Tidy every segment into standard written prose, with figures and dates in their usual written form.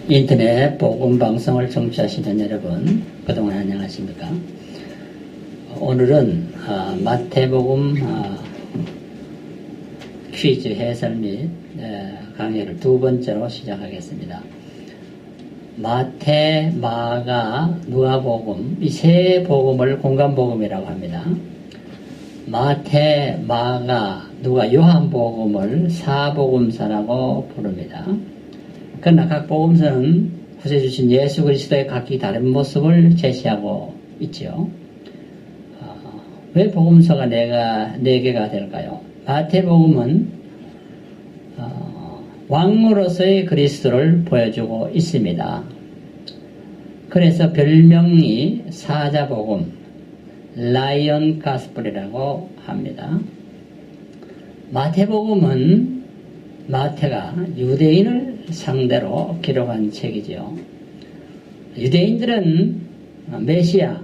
인터넷 복음 방송을 청취하시는 여러분, 그동안 안녕하십니까? 오늘은 마태복음 퀴즈 해설 및 강의를 두 번째로 시작하겠습니다. 마태, 마가, 누가복음 이 세 복음을 공간복음이라고 합니다. 마태, 마가, 누가, 요한복음을 사복음서라고 부릅니다. 그러나 각 복음서는 후세 주신 예수 그리스도의 각기 다른 모습을 제시하고 있죠. 왜 복음서가 네 개가 될까요? 마태복음은 왕으로서의 그리스도를 보여주고 있습니다. 그래서 별명이 사자복음, 라이언 가스펠이라고 합니다. 마태복음은 마태가 유대인을 상대로 기록한 책이죠. 유대인들은 메시아,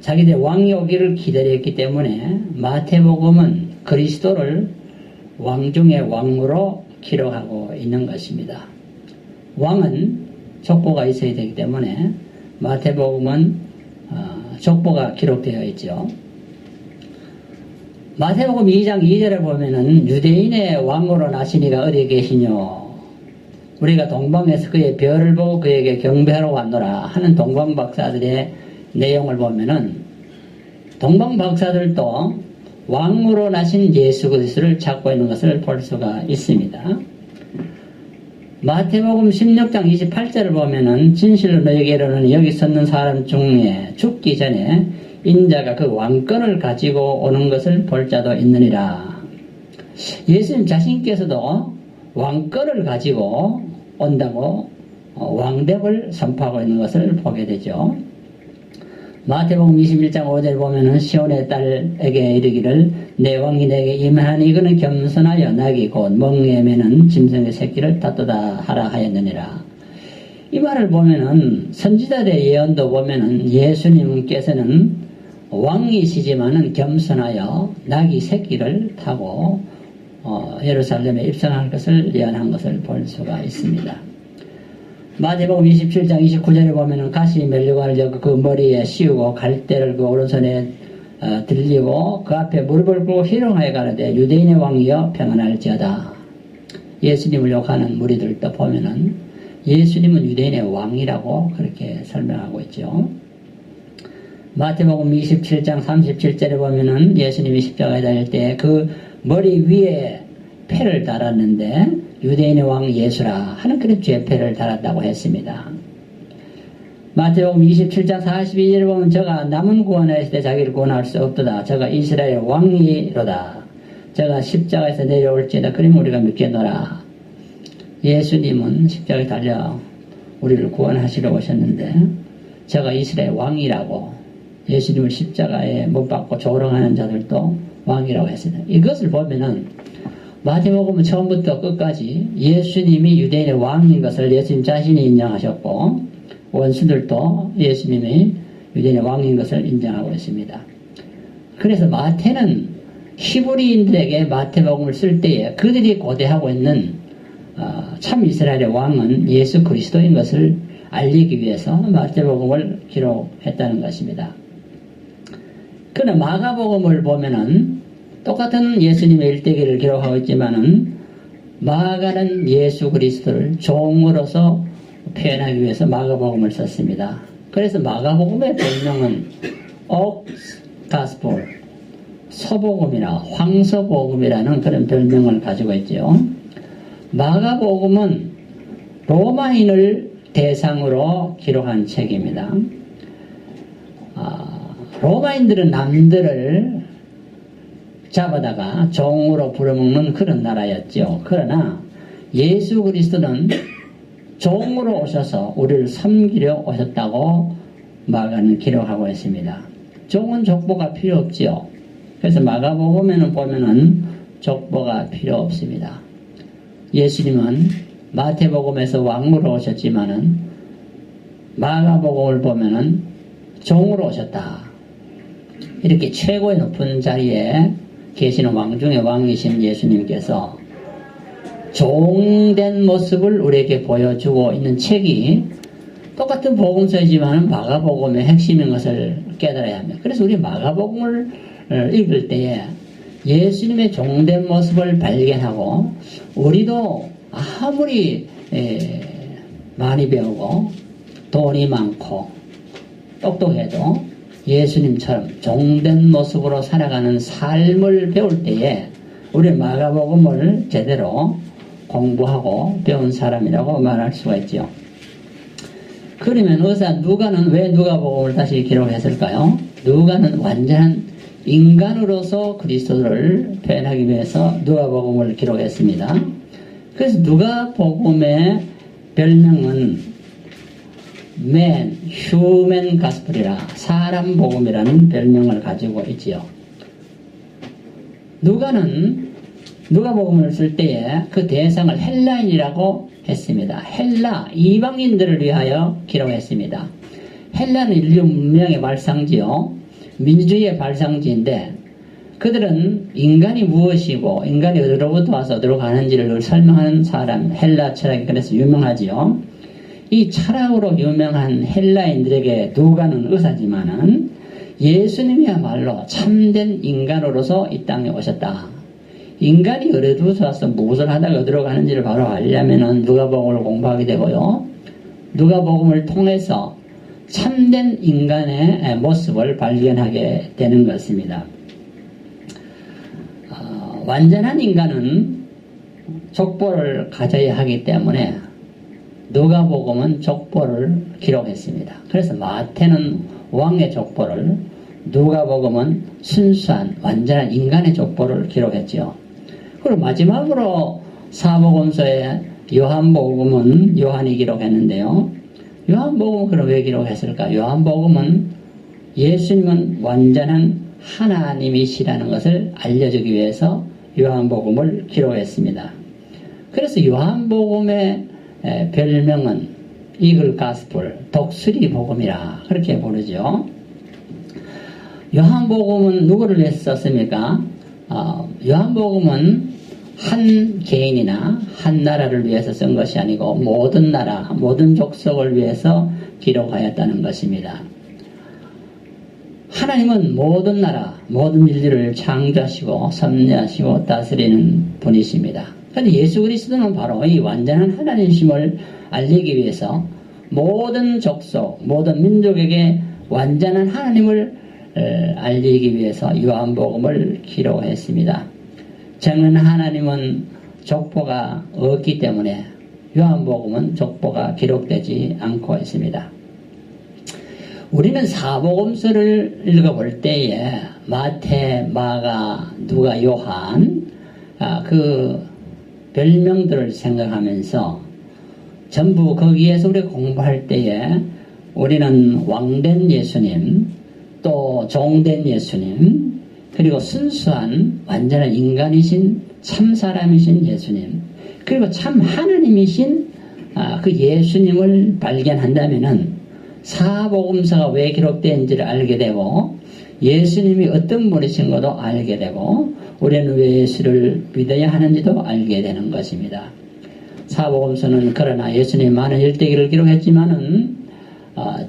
자기들 왕이 오기를 기다렸기 때문에 마태복음은 그리스도를 왕 중의 왕으로 기록하고 있는 것입니다. 왕은 족보가 있어야 되기 때문에 마태복음은 족보가 기록되어 있죠. 마태복음 2장 2절에 보면은 유대인의 왕으로 나시니가 어디 계시뇨? 우리가 동방에서 그의 별을 보고 그에게 경배하러 왔노라 하는 동방박사들의 내용을 보면은 동방박사들도 왕으로 나신 예수 그리스도를 찾고 있는 것을 볼 수가 있습니다. 마태복음 16장 28절을 보면은 진실로 너에게 이르노니 여기 섰는 사람 중에 죽기 전에 인자가 그 왕권을 가지고 오는 것을 볼 자도 있느니라. 예수님 자신께서도 왕권을 가지고 온다고 왕됨을 선포하고 있는 것을 보게 되죠. 마태복음 21장 5절 보면은 시온의 딸에게 이르기를 내 왕이 내게 임하니 그는 겸손하여 낙이 곧 멍에에 매는 짐승의 새끼를 다투다 하라 하였느니라. 이 말을 보면은 선지자들의 예언도 보면은 예수님께서는 왕이시지만은 겸손하여 낙이 새끼를 타고 예루살렘에 입성할 것을 예언한 것을 볼 수가 있습니다. 마태복음 27장 29절에 보면은 가시 멜류관을 엮어 그 머리에 씌우고 갈대를 그 오른손에 들리고 그 앞에 무릎을 꿇고 희롱하여 가는데 유대인의 왕이여 평안할지어다. 예수님을 욕하는 무리들도 보면은 예수님은 유대인의 왕이라고 그렇게 설명하고 있죠. 마태복음 27장 37절에 보면은 예수님이 십자가에 달릴 때 그 머리 위에 패를 달았는데 유대인의 왕 예수라 하는 그런 죄패를 달았다고 했습니다. 마태복음 27장 42절에 보면 저가 남은 구원하였을 때 자기를 구원할 수 없도다. 저가 이스라엘 왕이로다. 저가 십자가에서 내려올지어다. 그러면 우리가 믿겠노라. 예수님은 십자가에 달려 우리를 구원하시러 오셨는데 저가 이스라엘 왕이라고 예수님을 십자가에 못 박고 조롱하는 자들도 왕이라고 했습니다. 이것을 보면은 마태복음은 처음부터 끝까지 예수님이 유대인의 왕인 것을 예수님 자신이 인정하셨고 원수들도 예수님이 유대인의 왕인 것을 인정하고 있습니다. 그래서 마태는 히브리인들에게 마태복음을 쓸 때에 그들이 고대하고 있는 참 이스라엘의 왕은 예수 그리스도인 것을 알리기 위해서 마태복음을 기록했다는 것입니다. 그러나 마가복음을 보면은 똑같은 예수님의 일대기를 기록하고 있지만은 마가는 예수 그리스도를 종으로서 표현하기 위해서 마가복음을 썼습니다. 그래서 마가복음의 별명은 옥가스폴, 서복음이나 황서복음이라는 그런 별명을 가지고 있죠. 마가복음은 로마인을 대상으로 기록한 책입니다. 로마인들은 남들을 잡아다가 종으로 부려먹는 그런 나라였죠. 그러나 예수 그리스도는 종으로 오셔서 우리를 섬기려 오셨다고 마가는 기록하고 있습니다. 종은 족보가 필요 없지요. 그래서 마가복음에는 보면은 족보가 필요 없습니다. 예수님은 마태복음에서 왕으로 오셨지만은 마가복음을 보면은 종으로 오셨다. 이렇게 최고의 높은 자리에 계시는 왕 중의 왕이신 예수님께서 종된 모습을 우리에게 보여주고 있는 책이 똑같은 복음서이지만 마가복음의 핵심인 것을 깨달아야 합니다. 그래서 우리 마가복음을 읽을 때에 예수님의 종된 모습을 발견하고 우리도 아무리 많이 배우고 돈이 많고 똑똑해도 예수님처럼 종된 모습으로 살아가는 삶을 배울 때에 우리 마가복음을 제대로 공부하고 배운 사람이라고 말할 수가 있죠. 그러면 의사 누가는 왜 누가복음을 다시 기록했을까요? 누가는 완전한 인간으로서 그리스도를 표현하기 위해서 누가복음을 기록했습니다. 그래서 누가복음의 별명은 Man, Human Gospel이라 사람 복음이라는 별명을 가지고 있지요. 누가복음을 쓸 때에 그 대상을 헬라인이라고 했습니다. 헬라 이방인들을 위하여 기록했습니다. 헬라는 인류 문명의 발상지요. 민주주의의 발상지인데 그들은 인간이 무엇이고 인간이 어디로부터 와서 어디로 가는지를 설명하는 사람 헬라 철학이 그래서 유명하지요. 이 철학으로 유명한 헬라인들에게 누가는 의사지만은 예수님이야말로 참된 인간으로서 이 땅에 오셨다. 인간이 어디로부터 와서 무엇을 하다가 어디로 가는지를 바로 알려면은 누가복음을 공부하게 되고요. 누가복음을 통해서 참된 인간의 모습을 발견하게 되는 것입니다. 완전한 인간은 족보를 가져야 하기 때문에 누가복음은 족보를 기록했습니다. 그래서 마태는 왕의 족보를, 누가복음은 순수한 완전한 인간의 족보를 기록했죠. 그리고 마지막으로 사복음서의 요한복음은 요한이 기록했는데요. 요한복음은 그럼 왜 기록했을까? 요한복음은 예수님은 완전한 하나님이시라는 것을 알려주기 위해서 요한복음을 기록했습니다. 그래서 요한복음의 별명은 이글 가스펠, 독수리 복음이라 그렇게 부르죠. 요한복음은 누구를 위해서 썼습니까? 요한복음은 한 개인이나 한 나라를 위해서 쓴 것이 아니고 모든 나라, 모든 족속을 위해서 기록하였다는 것입니다. 하나님은 모든 나라, 모든 인류를 창조하시고 섭리하시고 다스리는 분이십니다. 그런데 예수 그리스도는 바로 이 완전한 하나님심을 알리기 위해서 모든 족속, 모든 민족에게 완전한 하나님을 알리기 위해서 요한복음을 기록했습니다. 정은 하나님은 족보가 없기 때문에 요한복음은 족보가 기록되지 않고 있습니다. 우리는 사복음서를 읽어볼 때에 마태, 마가, 누가, 요한 그 별명들을 생각하면서 전부 거기에서 우리가 공부할 때에 우리는 왕된 예수님, 또 종된 예수님, 그리고 순수한 완전한 인간이신 참사람이신 예수님, 그리고 참 하나님이신 그 예수님을 발견한다면은 사복음서가 왜 기록된지를 알게 되고 예수님이 어떤 분이신 것도 알게 되고 우리는 왜 예수를 믿어야 하는지도 알게 되는 것입니다. 사복음서는 그러나 예수님이 많은 일대기를 기록했지만은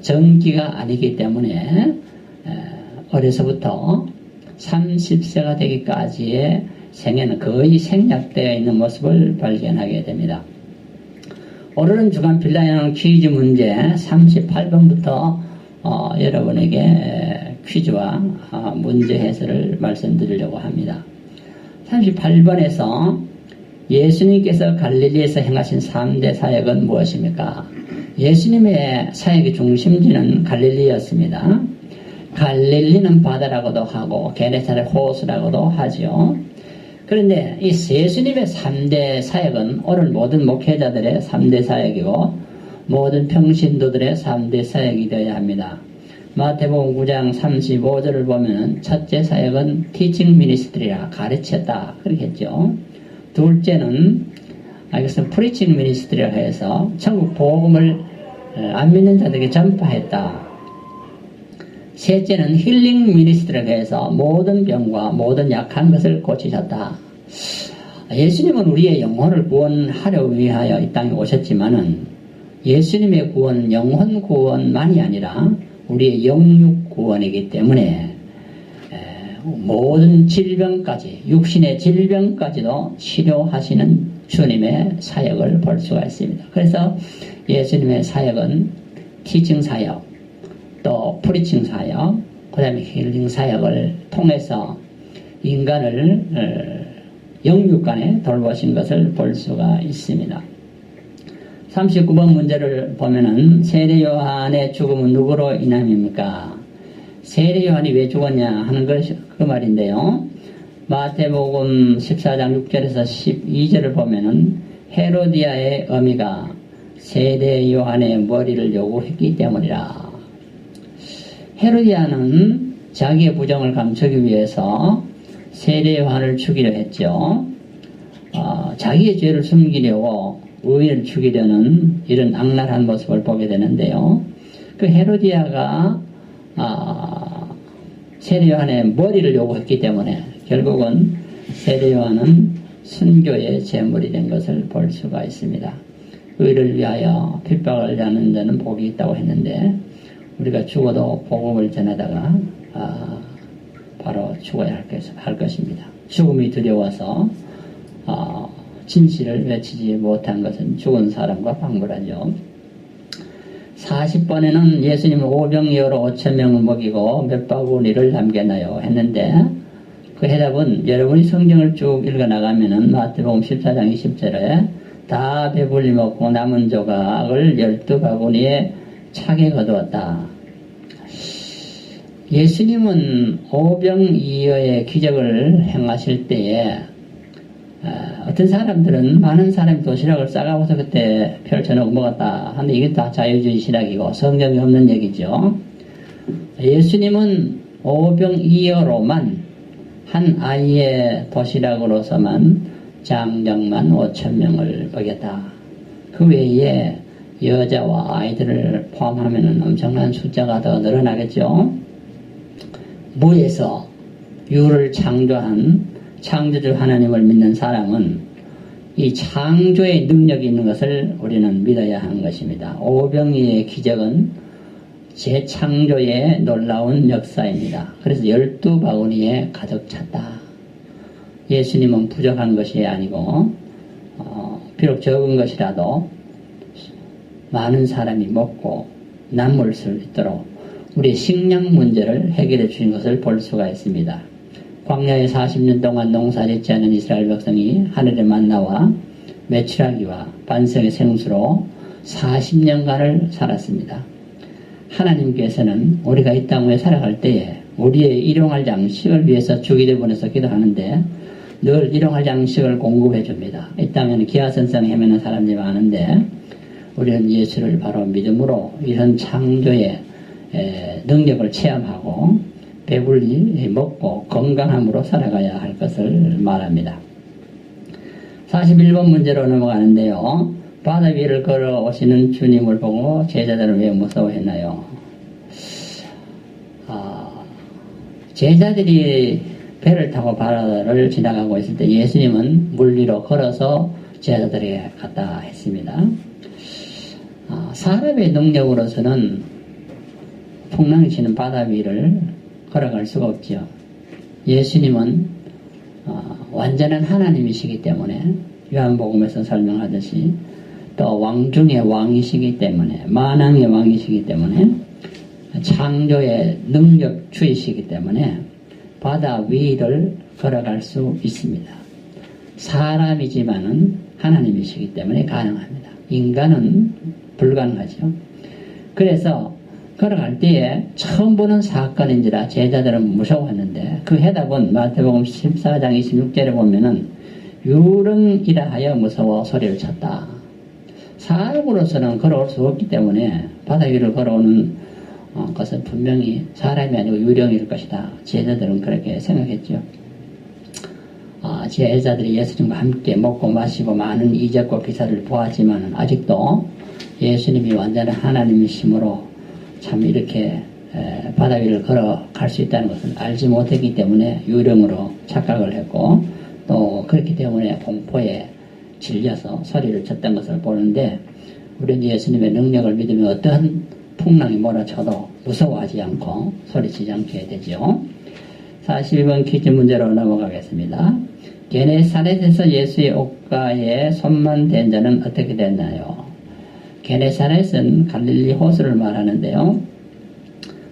정기가 아니기 때문에 어려서부터 30세가 되기까지의 생애는 거의 생략되어 있는 모습을 발견하게 됩니다. 오늘은 주간 필라이는 퀴즈 문제 38번부터 여러분에게 퀴즈와 문제 해설을 말씀드리려고 합니다. 38번에서 예수님께서 갈릴리에서 행하신 3대 사역은 무엇입니까? 예수님의 사역의 중심지는 갈릴리였습니다. 갈릴리는 바다라고도 하고 게네사렛 호수라고도 하죠. 그런데 이 예수님의 3대 사역은 오늘 모든 목회자들의 3대 사역이고 모든 평신도들의 3대 사역이 되어야 합니다. 마태복음 9장 35절을 보면 첫째 사역은 teaching ministry라 가르쳤다 그렇게 했죠. 둘째는 이것은 preaching ministry라 해서 천국 복음을 안 믿는 자들에게 전파했다. 셋째는 힐링 미니스트라고 해서 모든 병과 모든 약한 것을 고치셨다. 예수님은 우리의 영혼을 구원하려 위하여 이 땅에 오셨지만은 예수님의 구원, 영혼 구원만이 아니라 우리의 영육 구원이기 때문에 모든 질병까지, 육신의 질병까지도 치료하시는 주님의 사역을 볼 수가 있습니다. 그래서 예수님의 사역은 티칭 사역, 또 프리칭 사역, 그 다음에 힐링 사역을 통해서 인간을 영육간에 돌보신 것을 볼 수가 있습니다. 39번 문제를 보면은 세례 요한의 죽음은 누구로 인함입니까? 세례 요한이 왜 죽었냐 하는 것이 그 말인데요. 마태복음 14장 6절에서 12절을 보면은 헤로디아의 어미가 세례 요한의 머리를 요구했기 때문이라. 헤로디아는 자기의 부정을 감추기 위해서 세례 요한을 죽이려 했죠. 자기의 죄를 숨기려고 의인을 죽이려는 이런 악랄한 모습을 보게 되는데요. 그 헤로디아가 세례 요한의 머리를 요구했기 때문에 결국은 세례 요한은 순교의 제물이 된 것을 볼 수가 있습니다. 의를 위하여 핍박을 하는 자는 복이 있다고 했는데 우리가 죽어도 복음을 전하다가 바로 죽어야 할 것입니다. 죽음이 두려워서 진실을 외치지 못한 것은 죽은 사람과 방불하죠. 40번에는 예수님은 오병이어로 5,000명을 먹이고 몇 바구니를 남겼나요? 했는데 그 해답은 여러분이 성경을 쭉 읽어나가면은 마태복음 14장 20절에 다 배불리 먹고 남은 조각을 12바구니에 차게 거두었다. 예수님은 오병이어의 기적을 행하실 때에 어떤 사람들은 많은 사람이 도시락을 싸가고서 그때 펼쳐놓고 먹었다 하는데 이게 다 자유주의 신학이고 성경이 없는 얘기죠. 예수님은 오병이어로만 한 아이의 도시락으로서만 장정만 5,000명을 먹였다. 그 외에 여자와 아이들을 포함하면 엄청난 숫자가 더 늘어나겠죠. 무에서 유를 창조한 창조주 하나님을 믿는 사람은 이 창조의 능력이 있는 것을 우리는 믿어야 하는 것입니다. 오병이의 기적은 재창조의 놀라운 역사입니다. 그래서 12바구니에 가득 찼다. 예수님은 부족한 것이 아니고 비록 적은 것이라도 많은 사람이 먹고 남을 수 있도록 우리의 식량 문제를 해결해 주신 것을 볼 수가 있습니다. 광야에 40년 동안 농사짓지 않은 이스라엘 백성이 하늘의 만나와 메추라기와 반석의 생수로 40년간을 살았습니다. 하나님께서는 우리가 이 땅에 살아갈 때에 우리의 일용할 양식을 위해서 주기도 보내서 기도하는데 늘 일용할 양식을 공급해 줍니다. 이 땅에는 기아선상 헤매는 사람들이 많은데 우리는 예수를 바로 믿음으로 이런 창조의 능력을 체험하고 배불리 먹고 건강함으로 살아가야 할 것을 말합니다. 41번 문제로 넘어가는데요. 바다 위를 걸어오시는 주님을 보고 제자들은 왜 무서워했나요? 제자들이 배를 타고 바다를 지나가고 있을 때 예수님은 물 위로 걸어서 제자들에게 갔다 했습니다. 사람의 능력으로서는 풍랑이 치는 바다 위를 걸어갈 수가 없죠. 예수님은 완전한 하나님이시기 때문에 요한복음에서 설명하듯이 또 왕 중의 왕이시기 때문에 만왕의 왕이시기 때문에 창조의 능력주이시기 때문에 바다 위를 걸어갈 수 있습니다. 사람이지만은 하나님이시기 때문에 가능합니다. 인간은 불가능하죠. 그래서 걸어갈 때에 처음 보는 사건인지라 제자들은 무서워했는데 그 해답은 마태복음 14장 26절에 보면은 유령이라 하여 무서워 소리를 쳤다. 사람으로서는 걸어올 수 없기 때문에 바다 위를 걸어오는 것은 분명히 사람이 아니고 유령일 것이다. 제자들은 그렇게 생각했죠. 제자들이 예수님과 함께 먹고 마시고 많은 이적과 기사를 보았지만 아직도 예수님이 완전한 하나님이시므로 참 이렇게 바다 위를 걸어갈 수 있다는 것을 알지 못했기 때문에 유령으로 착각을 했고 또 그렇기 때문에 공포에 질려서 소리를 쳤던 것을 보는데 우리는 예수님의 능력을 믿으면 어떠한 풍랑이 몰아쳐도 무서워하지 않고 소리치지 않게 되죠. 42번 퀴즈 문제로 넘어가겠습니다. 게네사렛에서 예수의 옷가에 손만 댄 자는 어떻게 됐나요? 게네사렛은 갈릴리 호수를 말하는데요.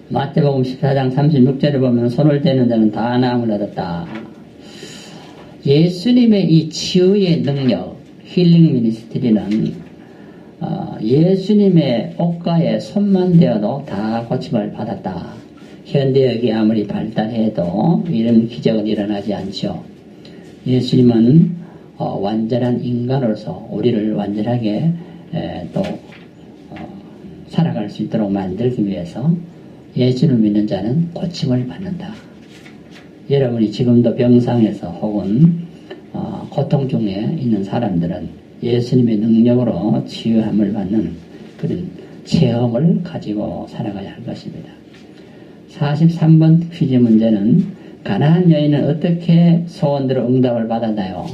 마태복음 14장 36절에 보면 손을 대는 자는 다 나음을 얻었다. 예수님의 이 치유의 능력, 힐링 미니스트리는 예수님의 옷가에 손만 대어도 다 고침을 받았다. 현대의학이 아무리 발달해도 이런 기적은 일어나지 않죠. 예수님은 완전한 인간으로서 우리를 완전하게 또 살아갈 수 있도록 만들기 위해서 예수를 믿는 자는 고침을 받는다. 여러분이 지금도 병상에서 혹은 고통 중에 있는 사람들은 예수님의 능력으로 치유함을 받는 그런 체험을 가지고 살아가야 할 것입니다. 43번 퀴즈 문제는 가나안 여인은 어떻게 소원대로 응답을 받았나요?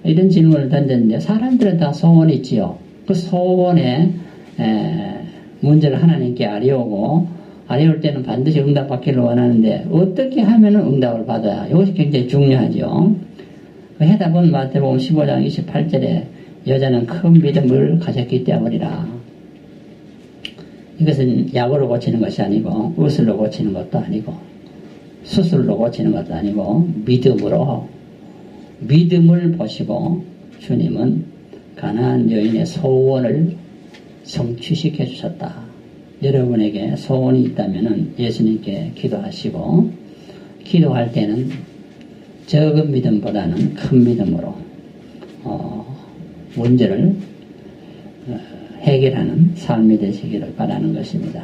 이런 질문을 던졌는데 사람들은 다 소원이 있지요. 그 소원에 문제를 하나님께 아뢰올 때는 반드시 응답받기를 원하는데 어떻게 하면 응답을 받아야 이것이 굉장히 중요하죠. 그 해답은 마태복음 15장 28절에 여자는 큰 믿음을 가졌기 때문이라. 이것은 약으로 고치는 것이 아니고 의술로 고치는 것도 아니고 수술로 고치는 것도 아니고 믿음을 보시고 주님은 가나안 여인의 소원을 성취시켜 주셨다. 여러분에게 소원이 있다면 예수님께 기도하시고 기도할 때는 적은 믿음보다는 큰 믿음으로 문제를 해결하는 삶이 되시기를 바라는 것입니다.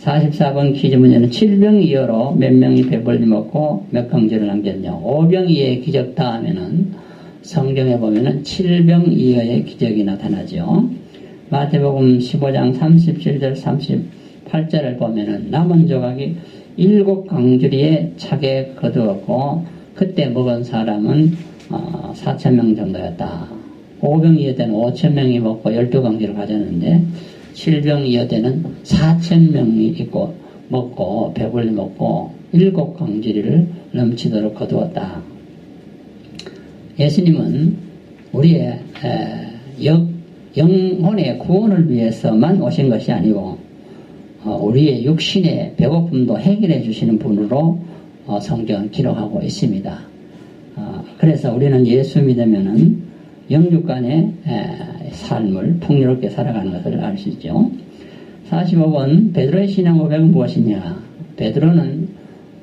44번 퀴즈 문제는 7병 이어로 몇 명이 배불리 먹고 몇 강제를 남겼냐. 5병 이어의 기적 다음에는 성경에 보면은 7병 이어의 기적이 나타나죠. 마태복음 15장 37절 38절을 보면은 남은 조각이 7강주리에 차게 거두었고 그때 먹은 사람은 4,000명 정도였다. 5병 이어 때는 5,000명이 먹고 12강주를 가졌는데 7병 이어 때는 4,000명이 있고 먹고 배불리 먹고 7강주리를 넘치도록 거두었다. 예수님은 우리의 영혼의 구원을 위해서만 오신 것이 아니고 우리의 육신의 배고픔도 해결해 주시는 분으로 성경은 기록하고 있습니다. 그래서 우리는 예수 믿으면은 영육간의 삶을 풍요롭게 살아가는 것을 알 수 있죠. 45번 베드로의 신앙 고백은 무엇이냐. 베드로는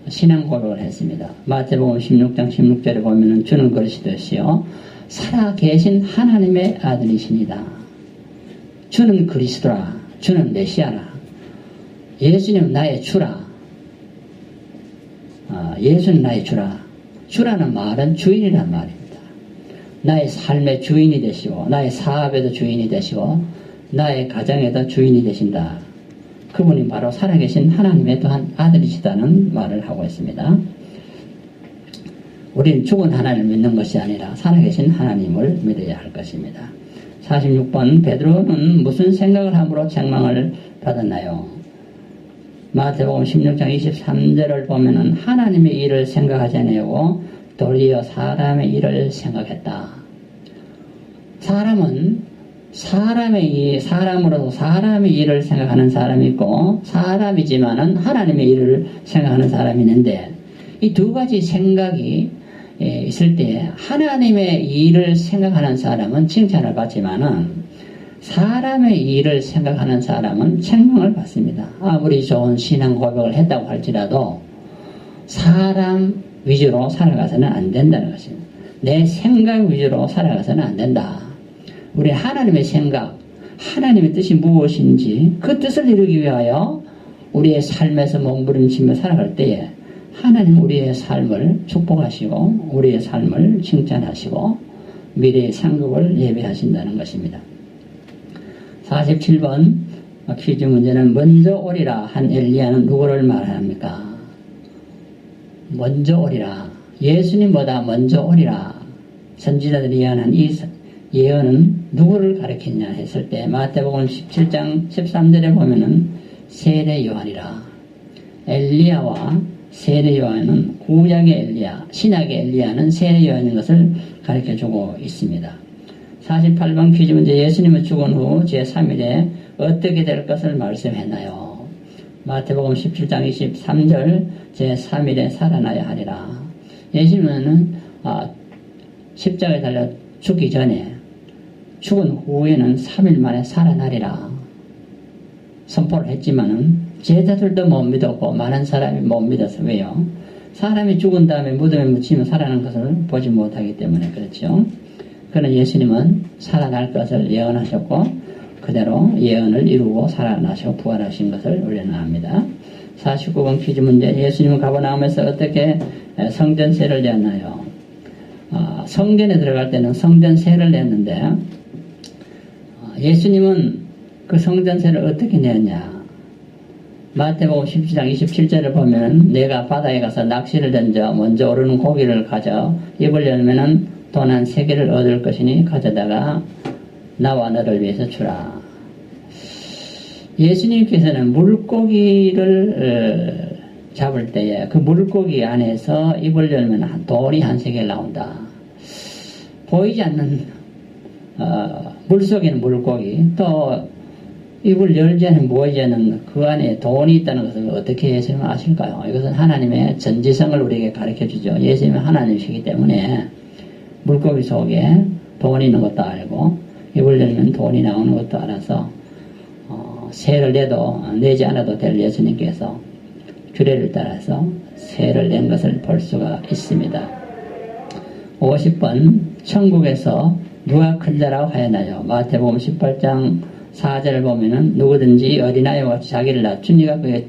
신앙 고백을 했습니다. 마태복음 16장 16절에 보면은 주는 그리스도시요 살아계신 하나님의 아들이시니다. 주는 그리스도라. 주는 메시아라. 예수님 나의 주라. 예수는 나의 주라. 주라는 말은 주인이란 말입니다. 나의 삶의 주인이 되시고 나의 사업에도 주인이 되시고 나의 가정에도 주인이 되신다. 그분이 바로 살아계신 하나님의 또한 아들이시다는 말을 하고 있습니다. 우리는 죽은 하나님을 믿는 것이 아니라 살아계신 하나님을 믿어야 할 것입니다. 46번 베드로는 무슨 생각을 함으로 책망을 받았나요? 마태복음 16장 23절을 보면은 하나님의 일을 생각하지 않고 도리어 사람의 일을 생각했다. 사람은 사람으로서 사람의 일을 생각하는 사람이 있고 사람이지만은 하나님의 일을 생각하는 사람이 있는데 이 두 가지 생각이 있을 때 하나님의 일을 생각하는 사람은 칭찬을 받지만은 사람의 일을 생각하는 사람은 책망을 받습니다. 아무리 좋은 신앙 고백을 했다고 할지라도 사람 위주로 살아가서는 안 된다는 것입니다. 내 생각 위주로 살아가서는 안 된다. 우리 하나님의 생각, 하나님의 뜻이 무엇인지 그 뜻을 이루기 위하여 우리의 삶에서 몸부림치며 살아갈 때에 하나님 우리의 삶을 축복하시고 우리의 삶을 칭찬하시고 미래의 상급을 예비하신다는 것입니다. 47번 퀴즈 문제는 먼저 오리라 한 엘리야는 누구를 말합니까? 먼저 오리라. 예수님보다 먼저 오리라. 선지자들이 예언한 이 예언은 누구를 가리켰냐 했을 때 마태복음 17장 13절에 보면은 세례 요한이라. 엘리야와 세례 요한은 구약의 엘리야, 신약의 엘리야는 세례 요한인 것을 가르쳐주고 있습니다. 48번 퀴즈 문제. 예수님은 죽은 후 제3일에 어떻게 될 것을 말씀했나요? 마태복음 17장 23절 제3일에 살아나야 하리라. 예수님은 십자가에 달려 죽기 전에 죽은 후에는 3일 만에 살아나리라 선포를 했지만은 제자들도 못 믿었고 많은 사람이 못 믿어서. 왜요? 사람이 죽은 다음에 무덤에 묻히면 살아나는 것을 보지 못하기 때문에 그렇죠. 그러나 예수님은 살아날 것을 예언하셨고 그대로 예언을 이루고 살아나시고 부활하신 것을 우리는 압니다. 49번 퀴즈 문제. 예수님은 가버나움에서 어떻게 성전세를 냈나요? 성전에 들어갈 때는 성전세를 냈는데 예수님은 그 성전세를 어떻게 냈냐? 마태복음 17장 27절을 보면 내가 바다에 가서 낚시를 던져 먼저 오르는 고기를 가져 입을 열면은 돈 한 3개를 얻을 것이니 가져다가 나와 너를 위해서 주라. 예수님께서는 물고기를 잡을 때에 그 물고기 안에서 입을 열면 돌이 한 3개 나온다. 보이지 않는 물속에 있는 물고기, 또 입을 열지 않은 보이지 않는 그 안에 돈이 있다는 것을 어떻게 예수님은 아실까요? 이것은 하나님의 전지성을 우리에게 가르쳐주죠. 예수님은 하나님이시기 때문에 물고기 속에 돈이 있는 것도 알고 입을 열면 돈이 나오는 것도 알아서 세를 내지 않아도 될 예수님께서 규례를 따라서 세를 낸 것을 볼 수가 있습니다. 50번 천국에서 누가 큰 자라고 하였나요? 마태복음 18장 4절을 보면은 누구든지 어린아이와 같이 자기를 낮추니가 그게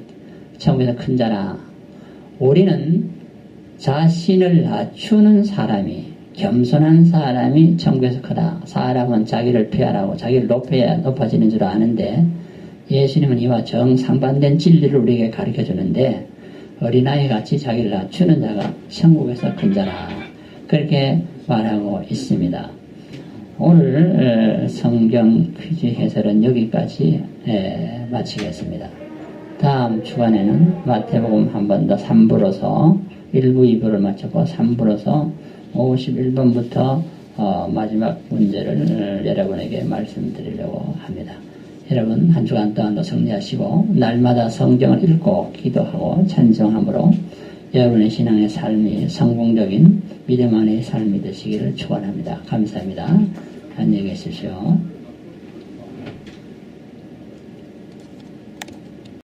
천국에서 큰 자라. 우리는 자신을 낮추는 사람이, 겸손한 사람이 천국에서 크다. 사람은 자기를 피하라고 자기를 높여야 높아지는 줄 아는데 예수님은 이와 정상반된 진리를 우리에게 가르쳐 주는데 어린아이 같이 자기를 낮추는 자가 천국에서 큰 자라. 그렇게 말하고 있습니다. 오늘 성경 퀴즈 해설은 여기까지 마치겠습니다. 다음 주간에는 마태복음 한 번 더 3부로서 1부, 2부를 마쳤고 3부로서 51번부터 마지막 문제를 여러분에게 말씀드리려고 합니다. 여러분 한 주간 동안도 승리하시고 날마다 성경을 읽고 기도하고 찬송함으로 여러분의 신앙의 삶이 성공적인 믿음 안의 삶이 되시기를 축원합니다. 감사합니다. 안녕히 계십시오.